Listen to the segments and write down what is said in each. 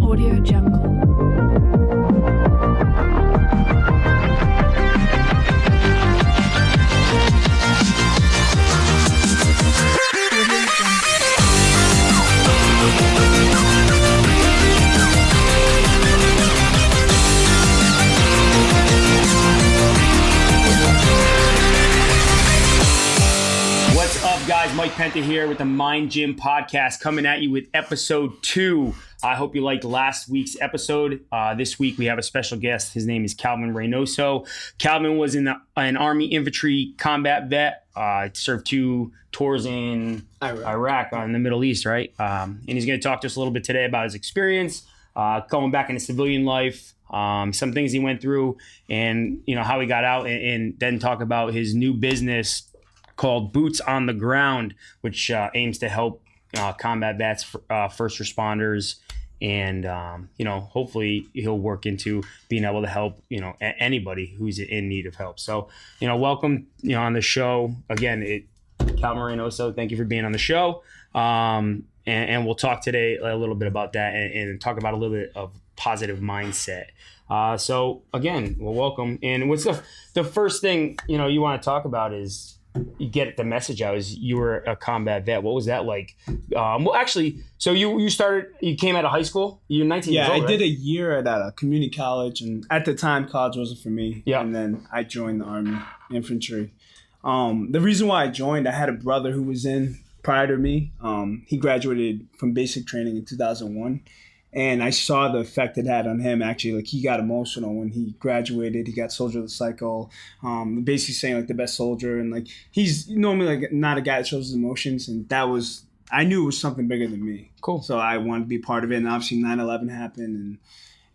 Audio Jungle. What's up, guys? Mike Penta here with the Mind Gym Podcast, coming at you with episode 2. I hope you liked last week's episode. This week we have a special guest. His name is Calvin Reynoso. Calvin was an Army infantry combat vet. Served 2 tours in Iraq in the Middle East, right? And he's going to talk to us a little bit today about his experience, going back into civilian life, some things he went through, and how he got out, and then talk about his new business called Boots on the Ground, which aims to help combat vets, first responders, and hopefully he'll work into being able to help anybody who's in need of help. So welcome on the show again. Calvin Reynoso, thank you for being on the show, and we'll talk today a little bit about that and talk about a little bit of positive mindset. So again, well, welcome. And what's the first thing you want to talk about is you get the message out is you were a combat vet. What was that like? Well, actually, so you came out of high school. You're 19 years old, I did a year at a community college, and at the time, college wasn't for me. Yeah. And then I joined the Army infantry. The reason why I joined, I had a brother who was in prior to me. He graduated from basic training in 2001. And I saw the effect it had on him. Actually, like, he got emotional when he graduated. He got Soldier of the Cycle, basically saying like the best soldier. And like, he's normally like not a guy that shows his emotions. And I knew it was something bigger than me. Cool. So I wanted to be part of it. And obviously 9/11 happened,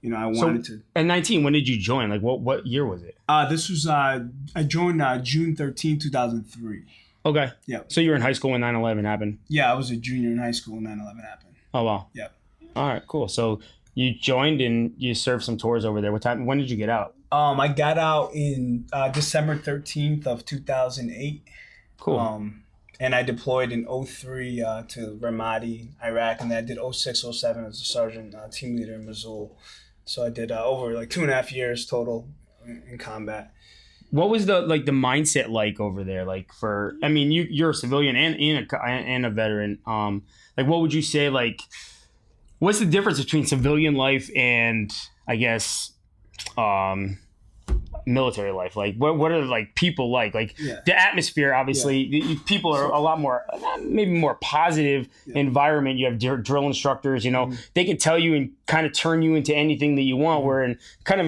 and I wanted to. At 19, when did you join? Like, what year was it? This was I joined June 13, 2003. Okay. Yeah. So you were in high school when 9/11 happened. Yeah, I was a junior in high school when 9/11 happened. Oh wow. Yeah. All right, cool. So you joined and you served some tours over there. When did you get out? I got out in December 13th of 2008. Cool. And I deployed in 03 to Ramadi, Iraq, and then I did 06, 07 as a sergeant team leader in Mosul. So I did over like 2.5 years total in combat. What was the mindset like over there? Like you're a civilian and a veteran. What would you say, what's the difference between civilian life and, I guess, military life? Like, what are people like? The atmosphere, obviously, the people are a lot more, maybe more positive environment. You have drill instructors, they can tell you and kind of turn you into anything that you want. Where in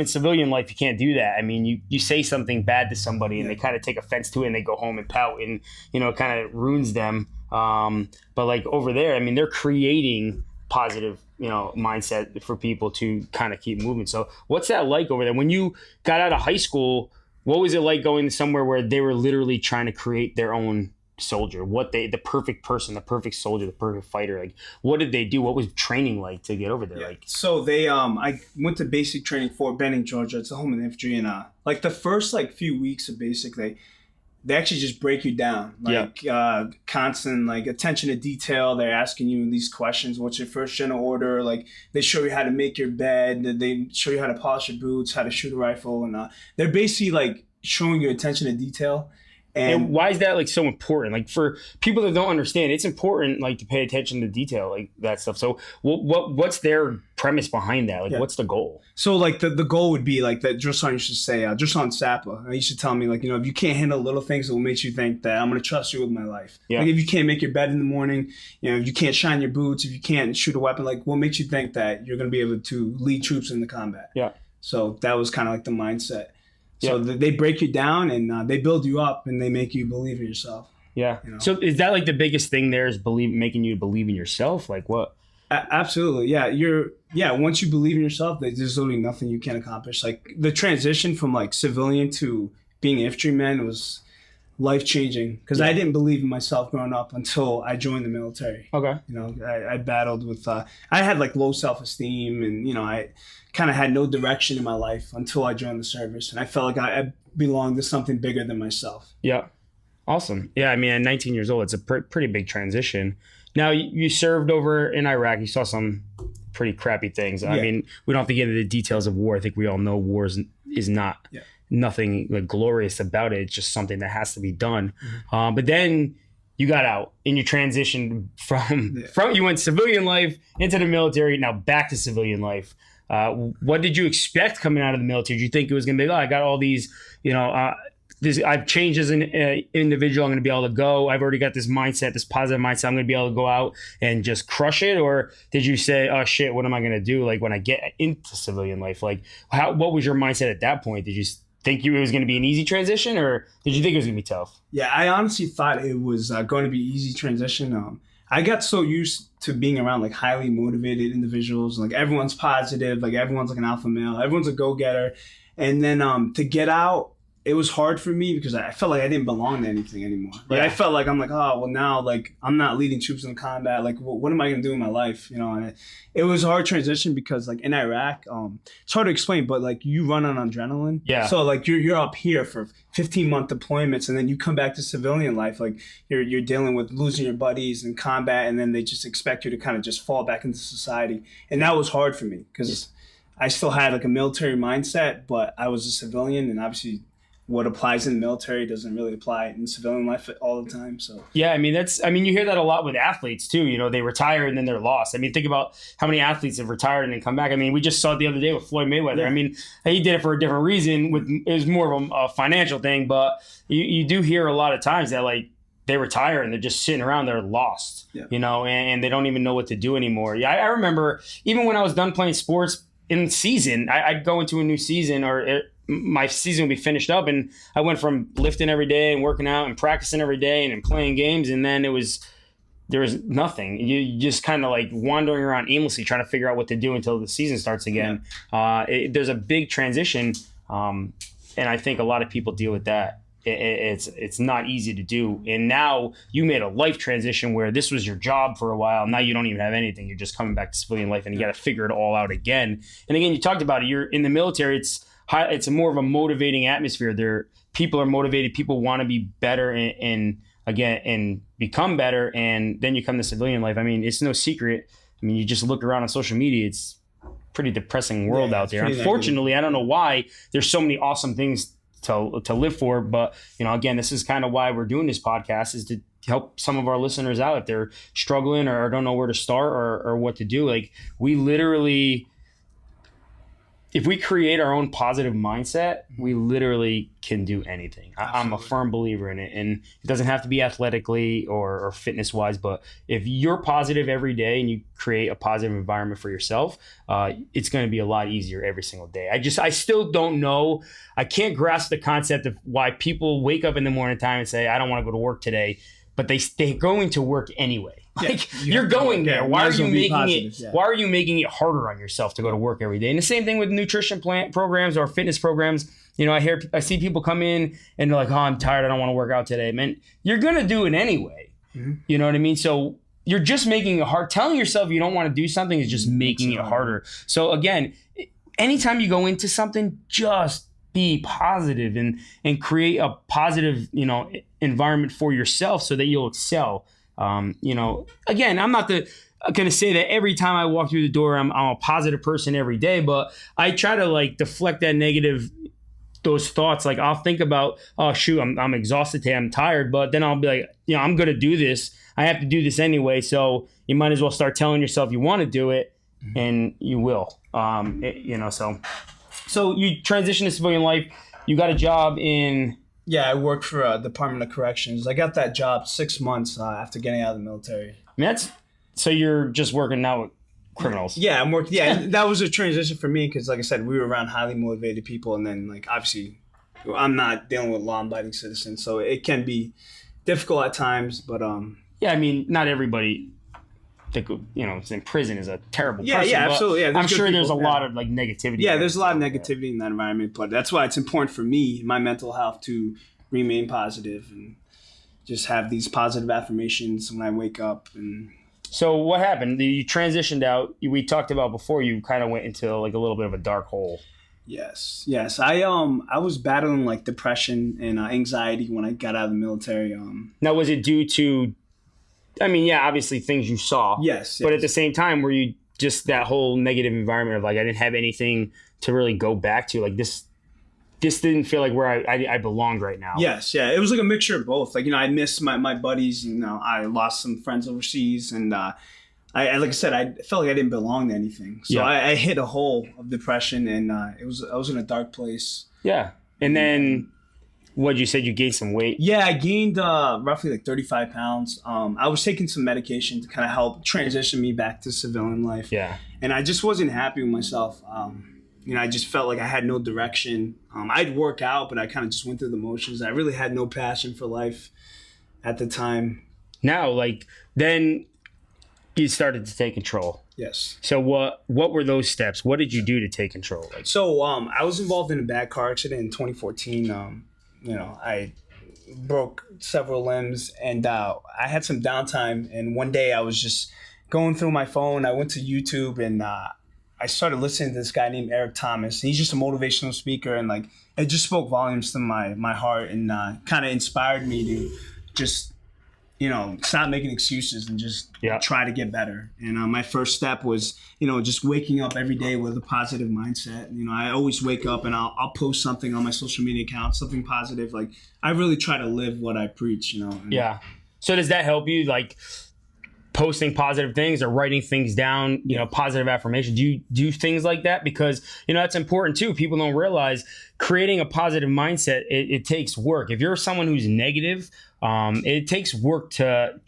civilian life, you can't do that. I mean, you say something bad to somebody and they kind of take offense to it and they go home and pout, and it kind of ruins them. But over there, I mean, they're creating positive mindset for people to kind of keep moving. So what's that like over there? When you got out of high school, what was it like going somewhere where they were literally trying to create their own soldier? The perfect person, the perfect soldier, the perfect fighter? Like, what did they do? What was training like to get over there? Yeah. So they I went to basic training Fort Benning, Georgia. It's a home in infantry, and the first few weeks of basic, they actually just break you down, constant attention to detail. They're asking you these questions. What's your first general order? They show you how to make your bed. They show you how to polish your boots, how to shoot a rifle. And they're basically showing you attention to detail. And why is that so important? For people that don't understand, it's important to pay attention to detail, that stuff. So what's their premise behind that? What's the goal? So the goal would be that drill sergeant used to say, drill sergeant Sappa, he used to tell me if you can't handle little things, it will make you think that I'm going to trust you with my life. Yeah. If you can't make your bed in the morning, if you can't shine your boots, if you can't shoot a weapon, what makes you think that you're going to be able to lead troops into combat? Yeah. So that was kind of the mindset. So they break you down and they build you up and they make you believe in yourself. Yeah. So is that the biggest thing there is making you believe in yourself? What? Absolutely. Yeah. Once you believe in yourself, there's literally nothing you can't accomplish. The transition from civilian to being infantryman was life-changing because I didn't believe in myself growing up until I joined the military. Okay. I battled with, I had low self-esteem and, I kind of had no direction in my life until I joined the service. And I felt like I belonged to something bigger than myself. Yeah. Awesome. Yeah. I mean, at 19 years old, it's a pretty big transition. Now, you served over in Iraq. You saw some pretty crappy things. I mean, we don't have to get into the details of war. I think we all know war is not nothing like glorious about it. It's just something that has to be done. But then you got out and you transitioned from you went civilian life into the military, now back to civilian life. What did you expect coming out of the military? Did you think it was going to be, I got all these, I've changed as an individual. I'm going to be able to go. I've already got this mindset, this positive mindset. I'm going to be able to go out and just crush it. Or did you say, oh shit, what am I going to do? Like when I get into civilian life, like what was your mindset at that point? Did you think it was going to be an easy transition, or did you think it was going to be tough? Yeah, I honestly thought it was going to be easy transition. I got so used to being around like highly motivated individuals. Like everyone's positive, like everyone's like an alpha male, everyone's a go-getter. And then to get out, it was hard for me because I felt like I didn't belong to anything anymore. Like I felt like I'm like, oh, well now like I'm not leading troops in combat. Like what am I going to do in my life? And it was a hard transition because like in Iraq, it's hard to explain, but like you run on adrenaline. Yeah. So like you're up here for 15-month deployments, and then you come back to civilian life. Like you're dealing with losing your buddies in combat, and then they just expect you to kind of just fall back into society. And that was hard for me because I still had like a military mindset, but I was a civilian, and obviously what applies in the military doesn't really apply in civilian life all the time. So yeah, I mean you hear that a lot with athletes too. They retire and then they're lost. I mean, think about how many athletes have retired and then come back. I mean, we just saw it the other day with Floyd Mayweather. Yeah. I mean, he did it for a different reason. It was more of a financial thing, but you do hear a lot of times that like they retire and they're just sitting around, they're lost, and they don't even know what to do anymore. Yeah, I remember even when I was done playing sports in season, I'd go into a new season my season would be finished up, and I went from lifting every day and working out and practicing every day and playing games, and then there was nothing. You just kind of like wandering around aimlessly trying to figure out what to do until the season starts again. There's a big transition, and I think a lot of people deal with that. It's not easy to do. And now you made a life transition where this was your job for a while. Now you don't even have anything. You're just coming back to civilian life, and you got to figure it all out again. And again, you talked about it. You're in the military. It's more of a motivating atmosphere. People are motivated. People want to be better and become better. And then you come to civilian life. I mean, it's no secret. I mean, you just look around on social media. It's a pretty depressing world out there. Unfortunately, negative. I don't know why there's so many awesome things to live for. But, again, this is kind of why we're doing this podcast, is to help some of our listeners out if they're struggling or don't know where to start or what to do. Like we literally, if we create our own positive mindset, we literally can do anything. I'm a firm believer in it. And it doesn't have to be athletically or fitness wise, but if you're positive every day and you create a positive environment for yourself, it's going to be a lot easier every single day. I still don't know. I can't grasp the concept of why people wake up in the morning time and say, I don't want to go to work today, but they're going to work anyway. Like you're going there. Why are you making it? Yeah. Why are you making it harder on yourself to go to work every day? And the same thing with nutrition programs or fitness programs. I see people come in and they're like, "Oh, I'm tired. I don't want to work out today." Man, you're gonna do it anyway. Mm-hmm. You know what I mean? So you're just making it hard. Telling yourself you don't want to do something is just making it harder. So again, anytime you go into something, just be positive and create a positive, environment for yourself so that you'll excel. Again, I'm not going to say that every time I walk through the door, I'm a positive person every day, but I try to like deflect those thoughts. Like I'll think about, oh shoot, I'm exhausted today, I'm tired, but then I'll be like, I'm going to do this. I have to do this anyway. So you might as well start telling yourself you want to do it, and you will. So you transition to civilian life. You got a job in. Yeah, I worked for Department of Corrections. I got that job 6 months after getting out of the military. I mean, so you're just working now with criminals. Yeah, I'm working. Yeah, that was a transition for me because, like I said, we were around highly motivated people, and then like obviously, I'm not dealing with law-abiding citizens, so it can be difficult at times. But yeah, I mean, not everybody that is in prison is a terrible person. Yeah, absolutely. Yeah, I'm sure there's a lot of like negativity. Yeah, there's a lot of negativity in that environment, but that's why it's important for me, my mental health, to remain positive and just have these positive affirmations when I wake up. And so what happened? You transitioned out. We talked about before. You kind of went into like a little bit of a dark hole. Yes. I was battling like depression and anxiety when I got out of the military. Now, was it due to? I mean, yeah, obviously things you saw. Yes. But at the same time, were you just that whole negative environment of like I didn't have anything to really go back to. Like this didn't feel like where I belonged right now. Yes, yeah. It was like a mixture of both. Like, I missed my buddies. I lost some friends overseas, and I like I said, I felt like I didn't belong to anything. So I hit a hole of depression, and I was in a dark place. Yeah. And then you said you gained some weight? Yeah, I gained roughly like 35 pounds. I was taking some medication to kind of help transition me back to civilian life. Yeah. And I just wasn't happy with myself. I just felt like I had no direction. I'd work out, but I kind of just went through the motions. I really had no passion for life at the time. Now, like, then you started to take control. Yes. So what were those steps? What did you do to take control? Like, so I was involved in a bad car accident in 2014. I broke several limbs, and I had some downtime. And one day I was just going through my phone. I went to YouTube, and I started listening to this guy named Eric Thomas. He's just a motivational speaker, and like it just spoke volumes to my heart, and kind of inspired me to just stop making excuses and just try to get better. And my first step was just waking up every day with a positive mindset. I always wake up and I'll post something on my social media account, something positive. Like I really try to live what I preach. Yeah. So does that help you, like posting positive things or writing things down, positive affirmation? Do you do things like that? Because, that's important too. People don't realize creating a positive mindset, it takes work. If you're someone who's negative, it takes work to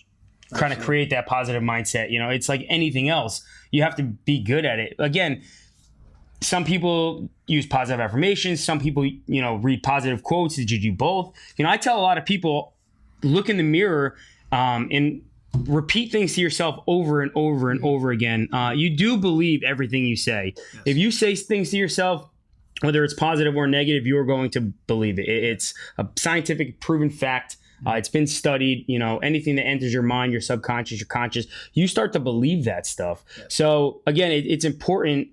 kind of create that positive mindset. It's like anything else. You have to be good at it. Again, some people use positive affirmations. Some people, read positive quotes. Did you do both? I tell a lot of people, look in the mirror and repeat things to yourself over and over and over again. You do believe everything you say. Yes. If you say things to yourself, whether it's positive or negative, you're going to believe it. It's a scientific proven fact. It's been studied. Anything that enters your mind, your subconscious, your conscious, you start to believe that stuff. Yes. So again, it's important.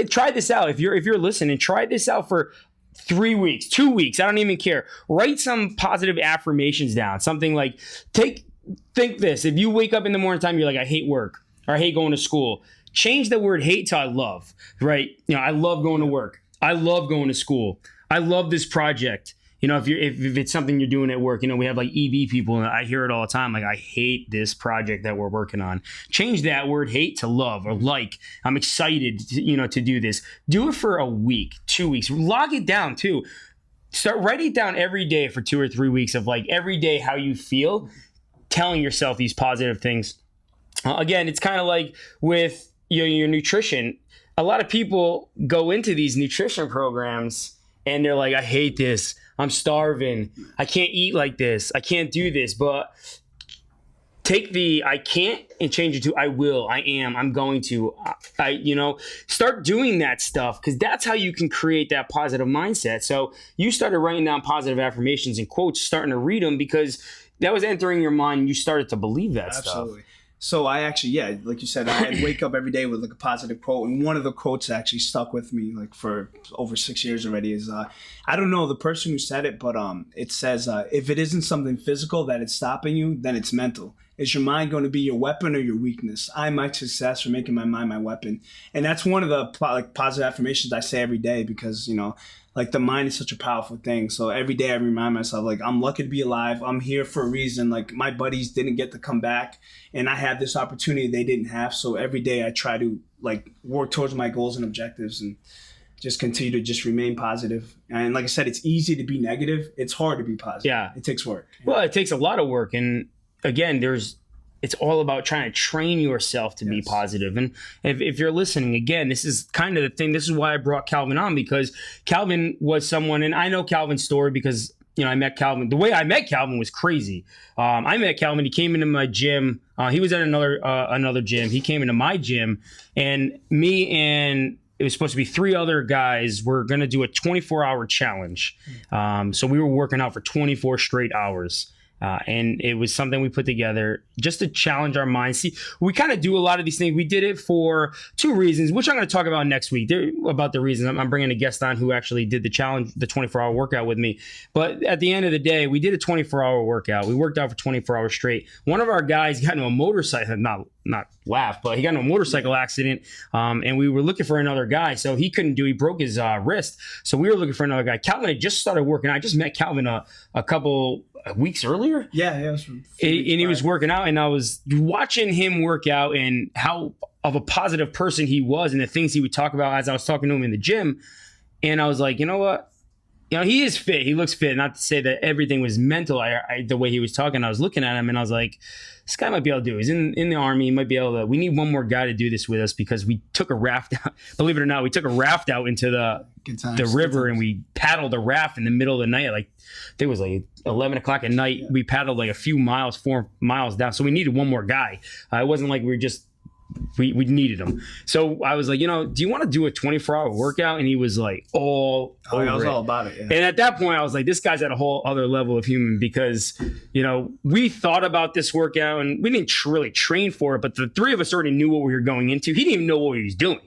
Try this out. If you're listening, try this out for 3 weeks, 2 weeks. I don't even care. Write some positive affirmations down. Something like think this. If you wake up in the morning time, you're like, I hate work or I hate going to school. Change the word hate to I love, right? I love going to work. I love going to school. I love this project. If it's something you're doing at work, we have like EV people and I hear it all the time. Like, I hate this project that we're working on. Change that word hate to love or like. I'm excited to do this. Do it for a week, 2 weeks. Log it down too. Start writing it down every day for 2 or 3 weeks of like every day how you feel, telling yourself these positive things. Again, it's kind of like with your nutrition. A lot of people go into these nutrition programs and they're like, I hate this. I'm starving. I can't eat like this. I can't do this. But take the I can't and change it to I will. I am. I'm going to. Start doing that stuff because that's how you can create that positive mindset. So you started writing down positive affirmations and quotes, starting to read them because that was entering your mind. You started to believe that Absolutely. stuff. So I actually, like you said, I'd wake up every day with like a positive quote. And one of the quotes that actually stuck with me like for over 6 years already is, I don't know the person who said it, but it says, if it isn't something physical that it's stopping you, then it's mental. Is your mind going to be your weapon or your weakness? I'm my success for making my mind my weapon. And that's one of the positive affirmations I say every day because, like the mind is such a powerful thing. So every day I remind myself, like, I'm lucky to be alive. I'm here for a reason. Like my buddies didn't get to come back and I had this opportunity they didn't have. So every day I try to like work towards my goals and objectives and just continue to just remain positive. And like I said, it's easy to be negative. It's hard to be positive. Yeah. It takes work. Well, it takes a lot of work. And again, it's all about trying to train yourself to be positive. And if you're listening, again, this is kind of the thing. This is why I brought Calvin on because Calvin was someone, and I know Calvin's story because, I met Calvin. The way I met Calvin was crazy. I met Calvin. He came into my gym. He was at another gym. He came into my gym and me and it was supposed to be 3 other guys were going to do a 24-hour challenge. So we were working out for 24 straight hours. And it was something we put together just to challenge our minds. See, we kind of do a lot of these things. We did it for 2 reasons, which I'm going to talk about next week. About the reasons. I'm bringing a guest on who actually did the challenge, the 24-hour workout with me. But at the end of the day, we did a 24-hour workout. We worked out for 24 hours straight. One of our guys got into a motorcycle, not not laugh, but he got in a motorcycle accident, and we were looking for another guy. So he couldn't do. He broke his wrist. So we were looking for another guy. Calvin had just started working. I just met Calvin a couple weeks earlier. Yeah, it was and he was working out, and I was watching him work out and how of a positive person he was, and the things he would talk about as I was talking to him in the gym. And I was like, you know what? He is fit. He looks fit. Not to say that everything was mental. The way he was talking, I was looking at him and I was like, this guy might be able to do it. He's in the Army. He might be able to. We need one more guy to do this with us because we took a raft out. Believe it or not, we took a raft out into the river and we paddled a raft in the middle of the night. Like, I think it was like 11 o'clock at night. Yeah. We paddled like a few miles, 4 miles down. So we needed one more guy. It wasn't like we needed him. So I was like, do you want to do a 24-hour workout? And he was like, I was all about it. Yeah. And at that point I was like, this guy's at a whole other level of human because, we thought about this workout and we didn't really train for it, but the three of us already knew what we were going into. He didn't even know what he was doing.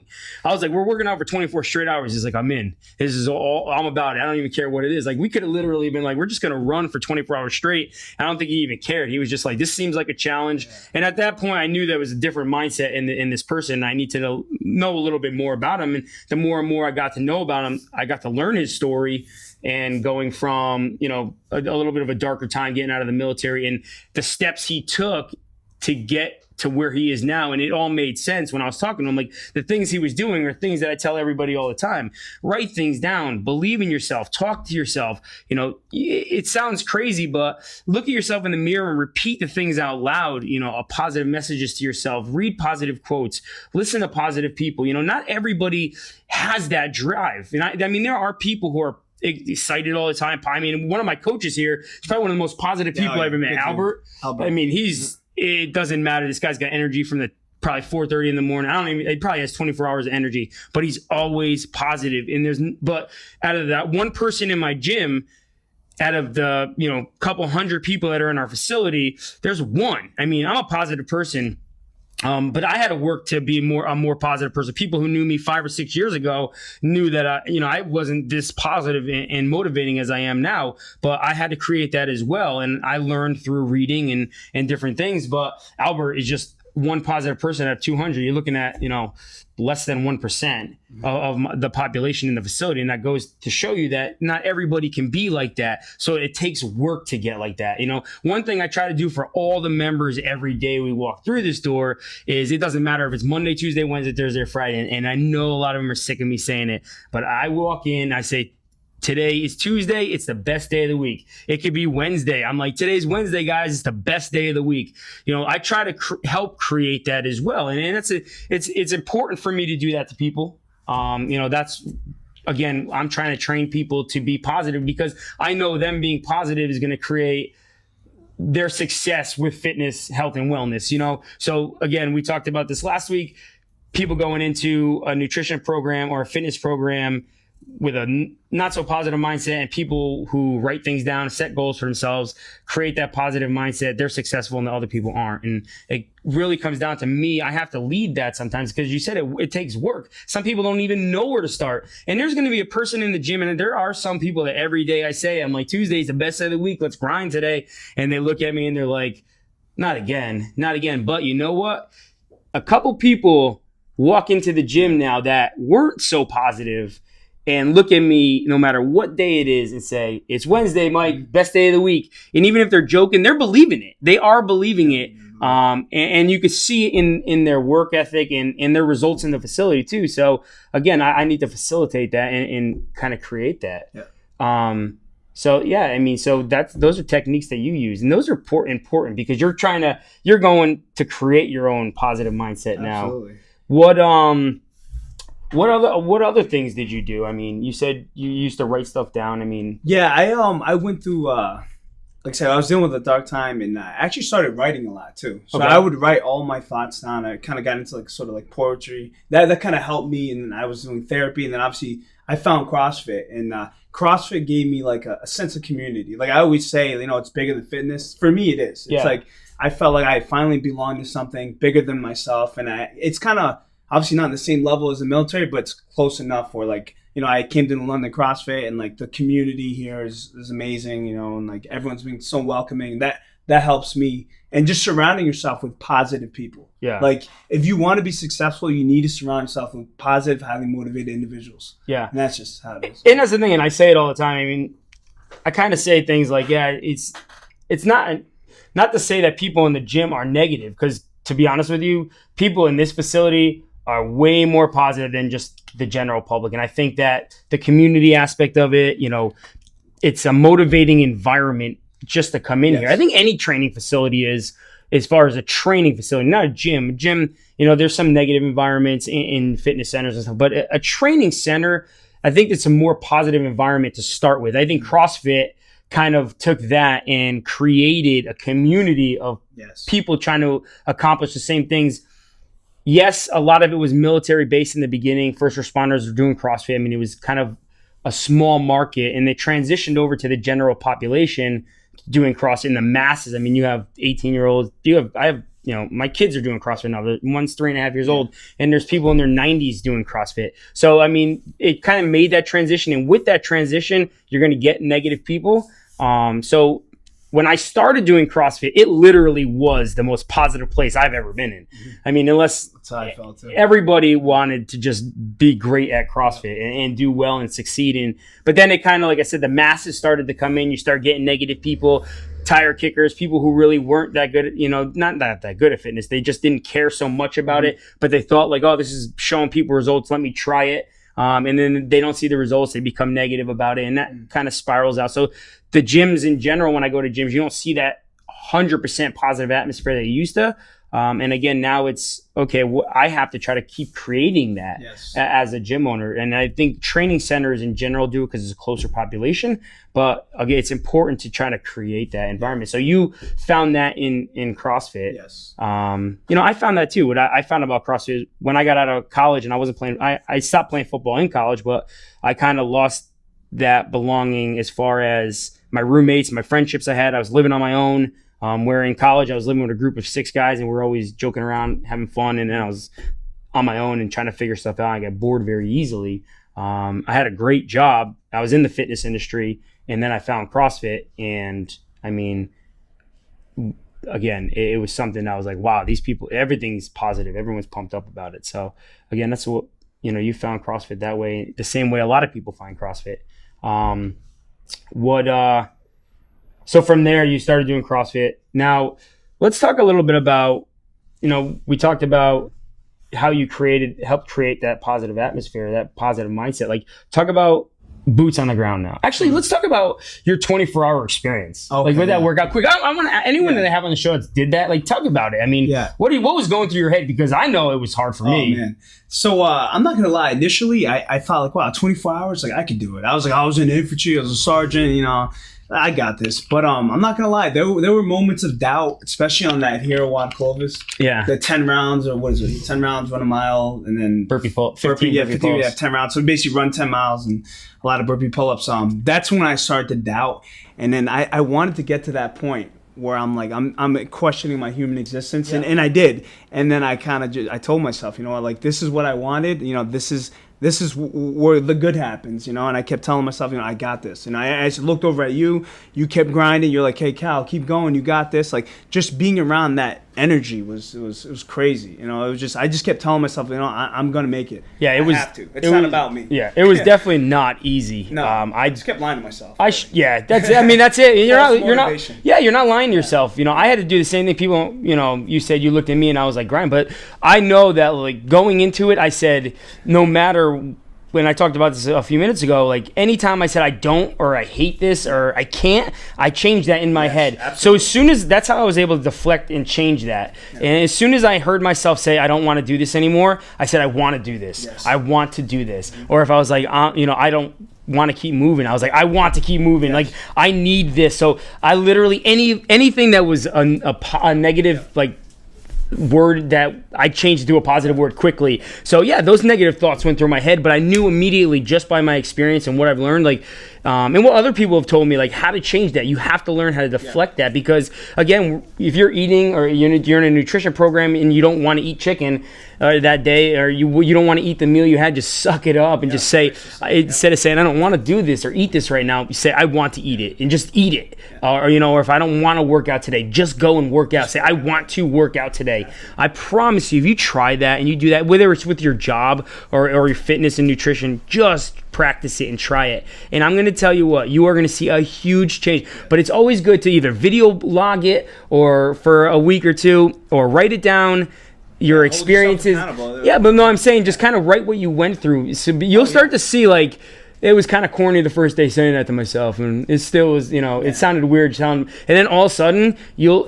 I was like, we're working out for 24 straight hours. He's like, I'm in. This is all I'm about it. I don't even care what it is. Like, we could have literally been like, we're just going to run for 24 hours straight. I don't think he even cared. He was just like, this seems like a challenge. Yeah. And at that point I knew there was a different mindset in this person. I need to know a little bit more about him. And the more and more I got to know about him, I got to learn his story and going from, a little bit of a darker time getting out of the military and the steps he took to get to where he is now. And it all made sense when I was talking to him. Like, the things he was doing are things that I tell everybody all the time. Write things down, believe in yourself, talk to yourself. It sounds crazy, but look at yourself in the mirror and repeat the things out loud, positive messages to yourself, read positive quotes, listen to positive people. Not everybody has that drive. And I mean, there are people who are excited all the time. I mean, one of my coaches here is probably one of the most positive people I ever met, Albert. I mean, it doesn't matter. This guy's got energy from the probably 4:30 in the morning. He probably has 24 hours of energy, but he's always positive. And but out of that one person in my gym, out of the, couple hundred people that are in our facility, there's one. I mean, I'm a positive person. But I had to work to be a more positive person. People who knew me 5 or 6 years ago knew that I wasn't this positive and motivating as I am now, but I had to create that as well. And I learned through reading and different things. But Albert is just one positive person out of 200. You're looking at, less than 1% of the population in the facility. And that goes to show you that not everybody can be like that. So it takes work to get like that. One thing I try to do for all the members every day we walk through this door is it doesn't matter if it's Monday, Tuesday, Wednesday, Thursday, or Friday. And I know a lot of them are sick of me saying it, but I walk in, I say, today is Tuesday. It's the best day of the week. It could be Wednesday. I'm like, today's Wednesday, guys. It's the best day of the week. I try to help create that as well. And it's important for me to do that to people. That's, again, I'm trying to train people to be positive because I know them being positive is going to create their success with fitness, health, and wellness, So again, we talked about this last week. People going into a nutrition program or a fitness program with a not so positive mindset, and people who write things down, set goals for themselves, create that positive mindset, they're successful and the other people aren't. And it really comes down to me. I have to lead that sometimes because you said it takes work. Some people don't even know where to start. And there's going to be a person in the gym, and there are some people that every day I say, I'm like, Tuesday's the best day of the week. Let's grind today. And they look at me and they're like, not again. But you know what? A couple people walk into the gym now that weren't so positive and look at me no matter what day it is and say, it's Wednesday, Mike, best day of the week. And even if they're joking, they're believing it. They are believing it. And you can see it in their work ethic and in their results in the facility too. So again, I need to facilitate that and kind of create that. Yeah. So those are techniques that you use, and those are important because you're going to create your own positive mindset now. Absolutely. What other things did you do? I mean, you said you used to write stuff down. I mean, yeah, I went through like I said, I was dealing with a dark time, and I actually started writing a lot too. So I would write all my thoughts down. I kind of got into sort of poetry. That kind of helped me, and then I was doing therapy, and then obviously I found CrossFit, and CrossFit gave me a sense of community. Like I always say, it's bigger than fitness. For me, it is. It's like I felt like I finally belonged to something bigger than myself, and it's kind of obviously not on the same level as the military, but it's close enough where I came to the London CrossFit, and the community here is amazing, and everyone's been so welcoming. that helps me. And just surrounding yourself with positive people. Yeah. Like, if you want to be successful, you need to surround yourself with positive, highly motivated individuals. Yeah. And that's just how it is. And that's the thing, and I say it all the time. I mean, I kind of say things like, yeah, it's not to say that people in the gym are negative, because to be honest with you, people in this facility are way more positive than just the general public. And I think that the community aspect of it, you know, it's a motivating environment just to come in here. I think any training facility is, as far as a training facility, not a gym. A gym, you know, there's some negative environments in fitness centers and stuff, but a training center, I think it's a more positive environment to start with. I think CrossFit kind of took that and created a community of people trying to accomplish the same things. Yes, a lot of it was military based in the beginning. First responders were doing CrossFit. I mean, it was kind of a small market, and they transitioned over to the general population doing CrossFit in the masses. I mean, you have 18-year-olds. I have, you know, my kids are doing CrossFit now. One's 3.5 years old, and there's people in their 90s doing CrossFit. So, I mean, it kind of made that transition. And with that transition, you're going to get negative people. So when I started doing CrossFit, it literally was the most positive place I've ever been in. I mean, unless That's how I felt too. Everybody wanted to just be great at CrossFit and do well and succeed in. But then it kind of, like I said, the masses started to come in. You start getting negative people, tire kickers, people who really weren't that good at, you know, not that good at fitness. They just didn't care so much about it, but they thought like, oh, this is showing people results. Let me try it. And then they don't see the results. They become negative about it. And that kind of spirals out. So the gyms in general, when I go to gyms, you don't see that 100% positive atmosphere that you used to. And again, now it's, okay, I have to try to keep creating that as a gym owner. And I think training centers in general do it because it's a closer population. But again, it's important to try to create that environment. So you found that in CrossFit. Yes. You know, I found that too. What I found about CrossFit is when I got out of college and I wasn't playing, I stopped playing football in college, but I kind of lost that belonging as far as my roommates, my friendships I had. I was living on my own. Where in college, I was living with a group of 6 guys and we were always joking around, having fun. And then I was on my own and trying to figure stuff out. I got bored very easily. I had a great job. I was in the fitness industry, and then I found CrossFit. And I mean, again, it was something I was like, wow, these people, everything's positive. Everyone's pumped up about it. So again, that's what, you know, you found CrossFit that way, the same way a lot of people find CrossFit. So from there, you started doing CrossFit. Now, let's talk a little bit about, you know, we talked about how you helped create that positive atmosphere, that positive mindset. Like, talk about boots on the ground now. Actually, let's talk about your 24-hour experience. Okay, like, with that workout quick. I want to, anyone that I have on the show that did that, like, talk about it. I mean, what was going through your head? Because I know it was hard for me. Man. So I'm not going to lie. Initially, I thought, like, wow, 24 hours, like, I could do it. I was like, I was in infantry, I was a sergeant, you know. I got this. But I'm not going to lie. There were moments of doubt, especially on that Hero Wad Clovis. Yeah. The 10 rounds, or what is it? 10 rounds, run a mile, and then burpee pull. 15 burpee pulls. Yeah, 10 rounds. So basically run 10 miles and a lot of burpee pull-ups. That's when I started to doubt. And then I wanted to get to that point where I'm like, I'm questioning my human existence. Yeah. And I did. And then I kind of I told myself, you know what, like, this is what I wanted. You know, this is where the good happens, you know. And I kept telling myself, you know, I got this. And I looked over at you. You kept grinding. You're like, hey, Cal, keep going. You got this. Like, just being around that energy was crazy. You know, it was just, I just kept telling myself, you know, I'm gonna make it. Yeah, I have to. It's not about me. Yeah, it was definitely not easy. No, I just kept lying to myself. That's it. I mean, that's it. You're not lying to yourself. You know, I had to do the same thing. People, you know, you said you looked at me and I was like, grind. But I know that, like, going into it, I said, no matter. When I talked about this a few minutes ago, like, anytime I said I don't, or I hate this, or I can't, I changed that in my head. Absolutely. So as soon as, that's how I was able to deflect and change that. Yeah. And as soon as I heard myself say, I don't want to do this anymore, I said, I want to do this. Yes. I want to do this. Mm-hmm. Or if I was like, you know, I don't want to keep moving, I was like, I want to keep moving. Yes. Like, I need this. So I literally, anything that was a negative, like, word, that I changed to a positive word quickly. So yeah, those negative thoughts went through my head, but I knew immediately, just by my experience and what I've learned, like, and what other people have told me, like, how to change that. You have to learn how to deflect that, because again, if you're eating, or you're in a nutrition program and you don't want to eat chicken, that day, or you don't want to eat the meal you had, just suck it up and just say, instead of saying I don't want to do this or eat this right now, you say I want to eat it and just eat it. Or if I don't want to work out today, just go and work out. Say I want to work out today. I promise you, if you try that and you do that, whether it's with your job or your fitness and nutrition, just practice it and try it. And I'm going to tell you what, you are going to see a huge change. But it's always good to either video log it or for a week or two, or write it down, your experiences. Yeah, but no, I'm saying just kind of write what you went through. So you'll start to see, like, it was kind of corny the first day saying that to myself, and it still was, it sounded weird telling. And then all of a sudden,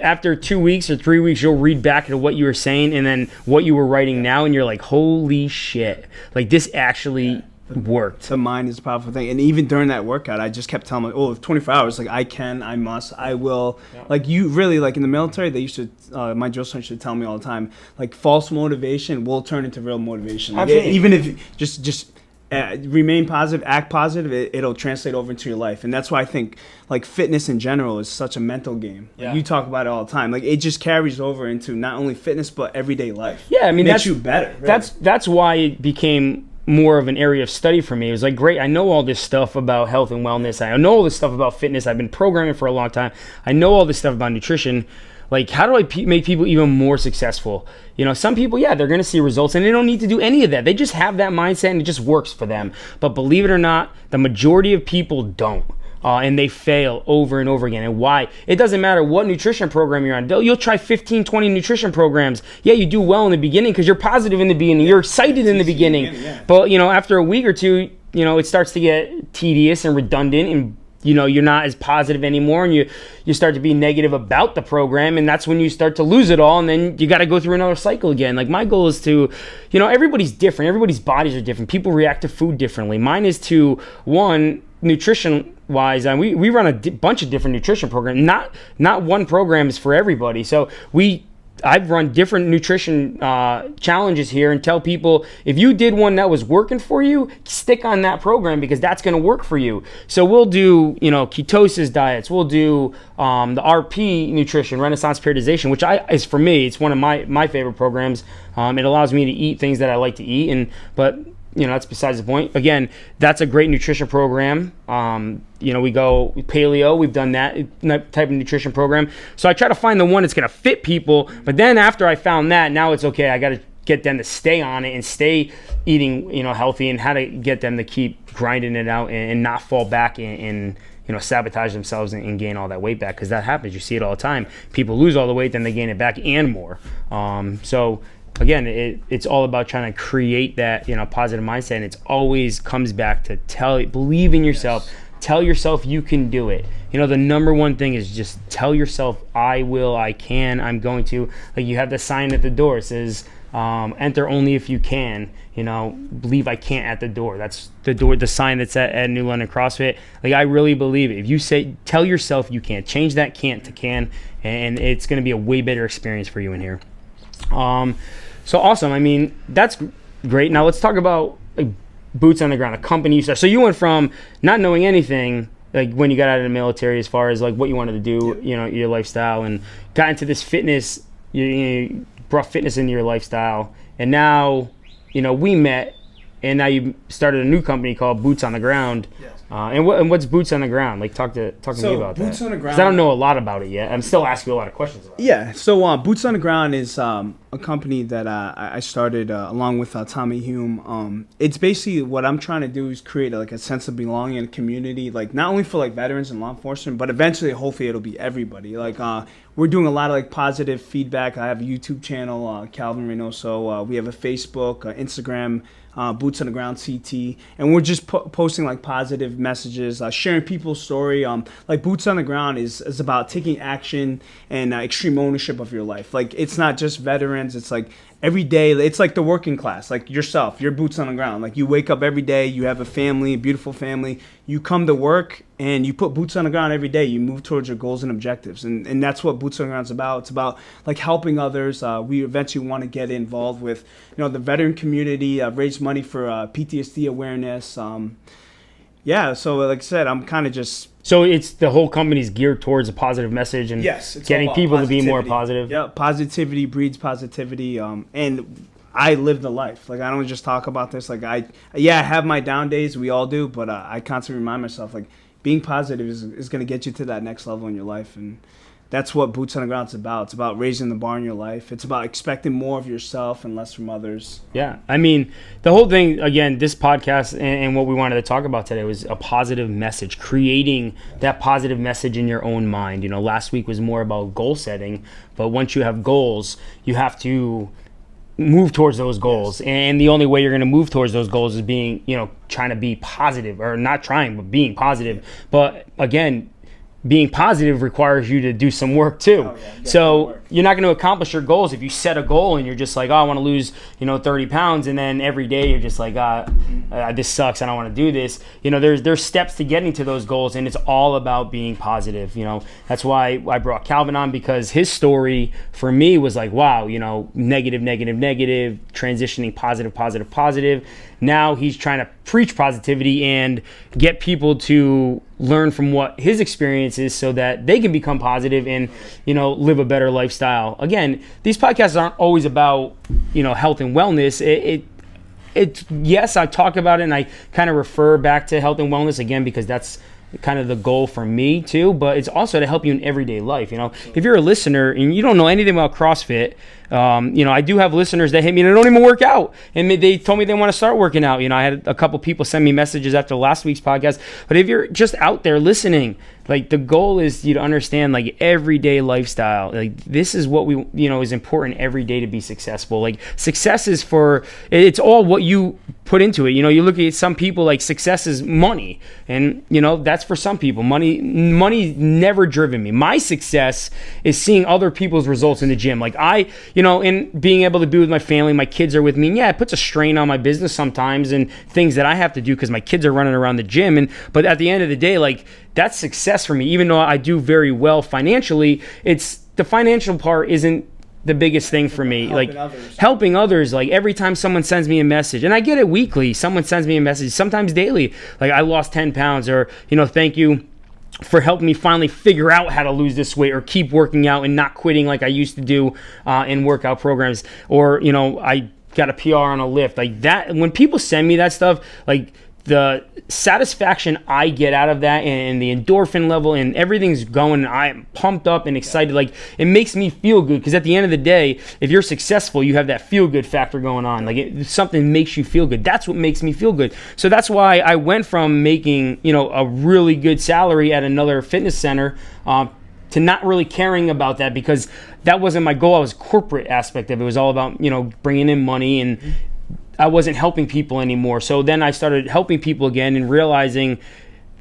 after 2 weeks or 3 weeks, you'll read back to what you were saying and then what you were writing now, and you're like, holy shit, like this actually worked. The mind is a powerful thing. And even during that workout, I just kept telling myself, 24 hours, like I can, I must, I will. Yeah. Like you really, like in the military, they used to, my drill sergeant should tell me all the time, like false motivation will turn into real motivation. Like even if you just remain positive, act positive, it'll translate over into your life. And that's why I think like fitness in general is such a mental game. Like, you talk about it all the time. Like it just carries over into not only fitness, but everyday life. Yeah, I mean, makes you better. Really. That's why it became more of an area of study for me. It was like, great, I know all this stuff about health and wellness. I know all this stuff about fitness. I've been programming for a long time. I know all this stuff about nutrition. Like, how do I make people even more successful? Some people, they're going to see results and they don't need to do any of that. They just have that mindset and it just works for them. But believe it or not, the majority of people don't. And they fail over and over again. And why? It doesn't matter what nutrition program you're on. You'll try 15, 20 nutrition programs. Yeah, you do well in the beginning because you're positive in the beginning. You're excited in the beginning. But, after a week or two, it starts to get tedious and redundant, and you're not as positive anymore, and you start to be negative about the program, and that's when you start to lose it all, and then you got to go through another cycle again. Like my goal is to, everybody's different. Everybody's bodies are different. People react to food differently. Mine is to, one, nutrition-wise, and we run a bunch of different nutrition programs. Not one program is for everybody. So I've run different nutrition challenges here and tell people, if you did one that was working for you, stick on that program because that's going to work for you. So we'll do, ketosis diets. We'll do the RP nutrition, Renaissance periodization, which is for me, it's one of my favorite programs. It allows me to eat things that I like to eat, but that's besides the point. Again, that's a great nutrition program. We go paleo. We've done that type of nutrition program. So I try to find the one that's going to fit people. But then after I found that, now it's okay. I got to get them to stay on it and stay eating, healthy, and how to get them to keep grinding it out and not fall back and sabotage themselves and gain all that weight back, because that happens. You see it all the time. People lose all the weight, then they gain it back and more. So again, it's all about trying to create that positive mindset, and it always comes back to believe in yourself. Yes. Tell yourself you can do it. The number one thing is just tell yourself, I will, I can, I'm going to. Like you have the sign at the door. It says, enter only if you can. Believe I can't at the door. That's the door, the sign that's at New London CrossFit. Like I really believe it. If you tell yourself you can, change that can't to can, and it's going to be a way better experience for you in here. So awesome. I mean, that's great. Now let's talk about like boots on the ground, a company you started. So you went from not knowing anything, like when you got out of the military, as far as like what you wanted to do, your lifestyle, and got into this fitness. You brought fitness into your lifestyle, and now, we met, and now you started a new company called Boots on the Ground. Yes. And what's Boots on the Ground? Like talk to me about that. Boots on the Ground. Because I don't know a lot about it yet. I'm still asking you a lot of questions about it. Yeah. So Boots on the Ground is a company that I started along with Tommy Hume. It's basically what I'm trying to do is create a sense of belonging in a community, like not only for like veterans and law enforcement, but eventually, hopefully, it'll be everybody. Like we're doing a lot of like positive feedback. I have a YouTube channel, Calvin Reynoso. We have a Facebook, Instagram. Boots on the Ground CT, and we're just posting like positive messages, sharing people's story. Like Boots on the Ground is about taking action and extreme ownership of your life. Like it's not just veterans, it's like every day. It's like the working class, like yourself. You're boots on the ground. Like you wake up every day, you have a family, a beautiful family. You come to work and you put boots on the ground every day. You move towards your goals and objectives, and that's what Boots on the Ground is about. It's about like helping others. We eventually want to get involved with the veteran community, raise money for PTSD awareness. So like I said, I'm kind of just. So it's the whole company's geared towards a positive message and yes, getting people to be more positive. Yeah, positivity breeds positivity. And I live the life. Like, I don't just talk about this. Like, I have my down days. We all do. But I constantly remind myself, like, being positive is going to get you to that next level in your life. And that's what Boots on the Ground is about. It's about raising the bar in your life. It's about expecting more of yourself and less from others. Yeah. I mean, the whole thing, again, this podcast and what we wanted to talk about today was a positive message, creating that positive message in your own mind. You know, last week was more about goal setting, but once you have goals, you have to move towards those goals. Yes. And the only way you're going to move towards those goals is being, you know, trying to be positive, or not trying, but being positive. But again, being positive requires you to do some work too. Oh, yeah, so you're not going to accomplish your goals if you set a goal and you're just like, oh, I want to lose, 30 pounds. And then every day you're just like, this sucks. I don't want to do this. You know, there's steps to getting to those goals, and it's all about being positive. You know, that's why I brought Calvin on, because his story for me was like, wow, negative, transitioning positive. Now he's trying to preach positivity and get people to learn from what his experience is so that they can become positive and, live a better lifestyle. Again, these podcasts aren't always about, health and wellness. Yes, I talk about it and I kind of refer back to health and wellness again, because that's kind of the goal for me too, but it's also to help you in everyday life. If you're a listener and you don't know anything about CrossFit, I do have listeners that hit me and they don't even work out, and they told me they want to start working out. I had a couple people send me messages after last week's podcast. But if you're just out there listening, like, the goal is you to understand, like, everyday lifestyle. Like, this is what we, is important every day to be successful. Like, success is it's all what you put into it. You look at some people, like, success is money, and that's for some people. Money never driven me. My success is seeing other people's results in the gym. Like, in being able to be with my family, my kids are with me. And yeah, it puts a strain on my business sometimes and things that I have to do because my kids are running around the gym. But at the end of the day, like, that's success for me. Even though I do very well financially, it's the financial part isn't the biggest thing for me. Helping others. Like, every time someone sends me a message, and I get it weekly, someone sends me a message, sometimes daily, like, I lost 10 pounds, or, thank you for helping me finally figure out how to lose this weight, or keep working out and not quitting like I used to do in workout programs, or, I got a PR on a lift. Like, that, when people send me that stuff, like, the satisfaction I get out of that, and the endorphin level, and everything's going, and I'm pumped up and excited. Like, it makes me feel good, because at the end of the day, if you're successful, you have that feel good factor going on. Like, something makes you feel good. That's what makes me feel good. So that's why I went from making, a really good salary at another fitness center, to not really caring about that, because that wasn't my goal. I was corporate aspect of it. It was all about, bringing in money, and I wasn't helping people anymore. So then I started helping people again, and realizing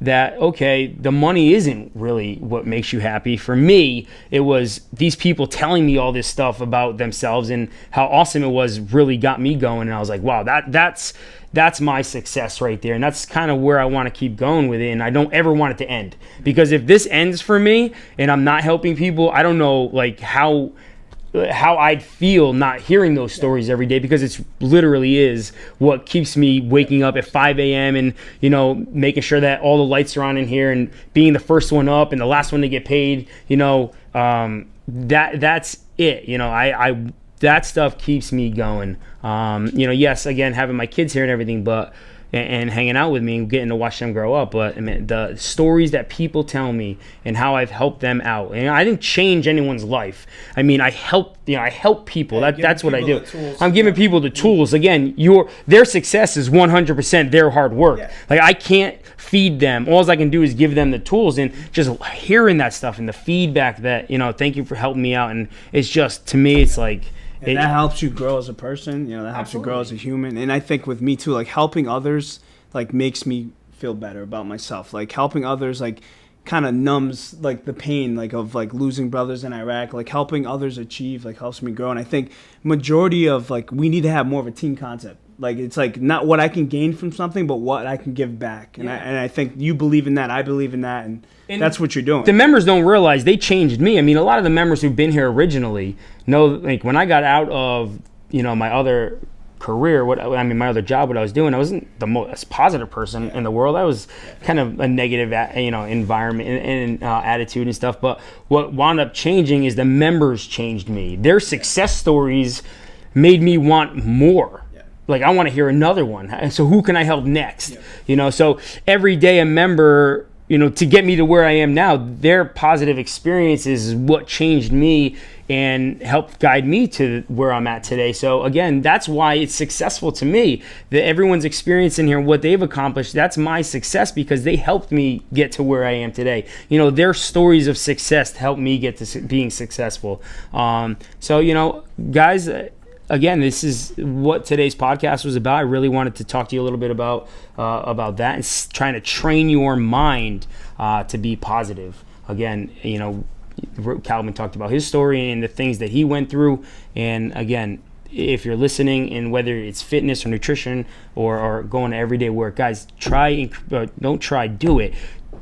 that, okay, the money isn't really what makes you happy. For me, it was these people telling me all this stuff about themselves and how awesome it was, really got me going. And I was like, wow, that's my success right there. And that's kind of where I want to keep going with it. And I don't ever want it to end, because if this ends for me and I'm not helping people, I don't know, like, how I'd feel not hearing those stories every day, because it's literally is what keeps me waking up at 5 a.m. and, making sure that all the lights are on in here, and being the first one up and the last one to get paid. That's it. I that stuff keeps me going. Yes, again, having my kids here and everything, but and hanging out with me and getting to watch them grow up. But I mean, the stories that people tell me and how I've helped them out. And I didn't change anyone's life. I mean, I help people. That's what I do. I'm giving people the tools. Again, their success is 100% their hard work. Yeah. Like, I can't feed them. All I can do is give them the tools, and just hearing that stuff and the feedback that, thank you for helping me out. And it's just, to me, it's like, and that helps you grow as a person, that helps you grow as a human. And I think with me too, like, helping others, like, makes me feel better about myself. Like, helping others, like, kind of numbs, like, the pain, like, of, like, losing brothers in Iraq. Like, helping others achieve, like, helps me grow. And I think majority of, like, we need to have more of a team concept. Like, it's like not what I can gain from something, but what I can give back. And I think you believe in that. I believe in that. And that's what you're doing. The members don't realize they changed me. I mean, a lot of the members who've been here originally know, like, when I got out of, my other career, my other job, what I was doing, I wasn't the most positive person in the world. I was kind of a negative, environment and attitude and stuff. But what wound up changing is the members changed me. Their success stories made me want more. Yeah. Like, I want to hear another one. And so who can I help next? Yeah. You know, so every day a member, you know, to get me to where I am now, their positive experiences is what changed me and helped guide me to where I'm at today. So again, that's why it's successful to me, that everyone's experience in here, what they've accomplished, that's my success, because they helped me get to where I am today. You know, their stories of success helped me get to being successful. So, you know, guys, again, this is what today's podcast was about. I really wanted to talk to you a little bit about that, and trying to train your mind to be positive. Again, you know, Calvin talked about his story and the things that he went through. And again, if you're listening, and whether it's fitness or nutrition or going to everyday work, guys, do it.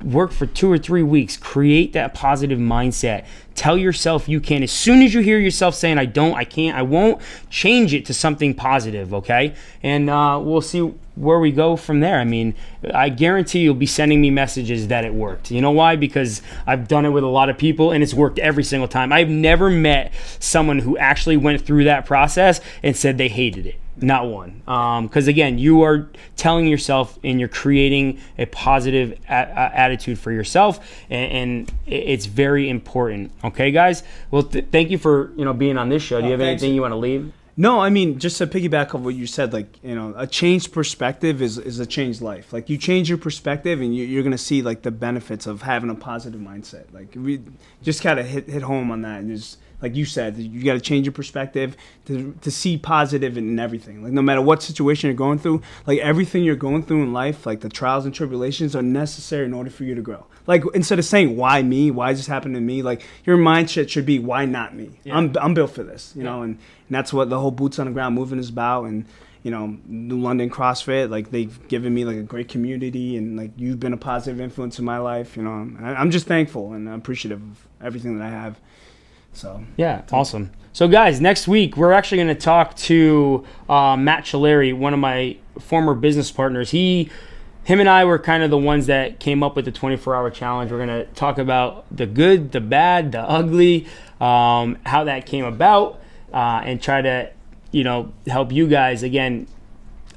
Work for 2 or 3 weeks. Create that positive mindset. Tell yourself you can. As soon as you hear yourself saying, I don't, I can't, I won't, change it to something positive, okay? And we'll see where we go from there. I mean, I guarantee you'll be sending me messages that it worked. You know why? Because I've done it with a lot of people, and it's worked every single time. I've never met someone who actually went through that process and said they hated it. Not one. Because again, you are telling yourself and you're creating a positive attitude for yourself, and it's very important. Okay, guys? Well, thank you for being on this show. Do you have anything you want to leave? No, I mean, just to piggyback on what you said, like, a changed perspective is a changed life. Like, you change your perspective, and you're going to see, like, the benefits of having a positive mindset. Like, we just got to hit home on that. And just, like you said, you got to change your perspective to see positive in everything. Like, no matter what situation you're going through, like, everything you're going through in life, like, the trials and tribulations are necessary in order for you to grow. Like, instead of saying, why me? Why is this happening to me? Like, your mindset should be, why not me? Yeah. I'm built for this, you know, and that's what the whole boots on the ground movement is about. And, the London CrossFit, like, they've given me, like, a great community, and, like, you've been a positive influence in my life, I'm just thankful and appreciative of everything that I have. So yeah, awesome. So guys, next week we're actually going to talk to Matt Chilleri, one of my former business partners. Him and I were kind of the ones that came up with the 24-hour challenge. We're going to talk about the good, the bad, the ugly, how that came about, and try to, help you guys, again,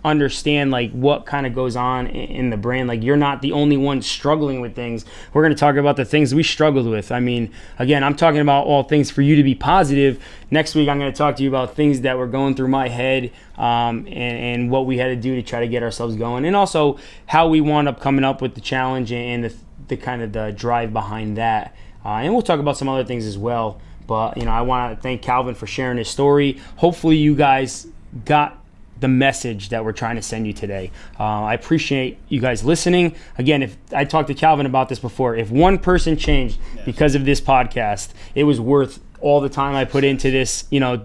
understand, like, what kind of goes on in the brain. Like, you're not the only one struggling with things. We're going to talk about the things we struggled with. I mean, again, I'm talking about all things for you to be positive. Next week, I'm going to talk to you about things that were going through my head, and what we had to do to try to get ourselves going, and also how we wound up coming up with the challenge and the kind of the drive behind that. And we'll talk about some other things as well. But, I want to thank Calvin for sharing his story. Hopefully you guys got the message that we're trying to send you today. I appreciate you guys listening. Again, if I talked to Calvin about this before, if one person changed because of this podcast, it was worth all the time I put into this,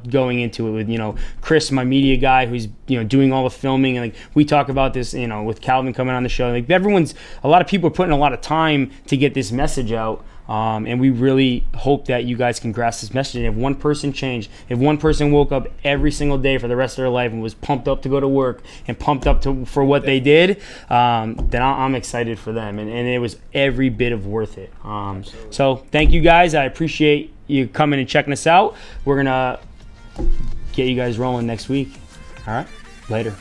going into it with, Chris, my media guy, who's, doing all the filming. And, like, we talk about this, with Calvin coming on the show. Like, a lot of people are putting a lot of time to get this message out. And we really hope that you guys can grasp this message. And if one person changed, if one person woke up every single day for the rest of their life and was pumped up to go to work and pumped up for what they did, then I'm excited for them. And it was every bit of worth it. So thank you guys. I appreciate you coming and checking us out. We're going to get you guys rolling next week. All right. Later.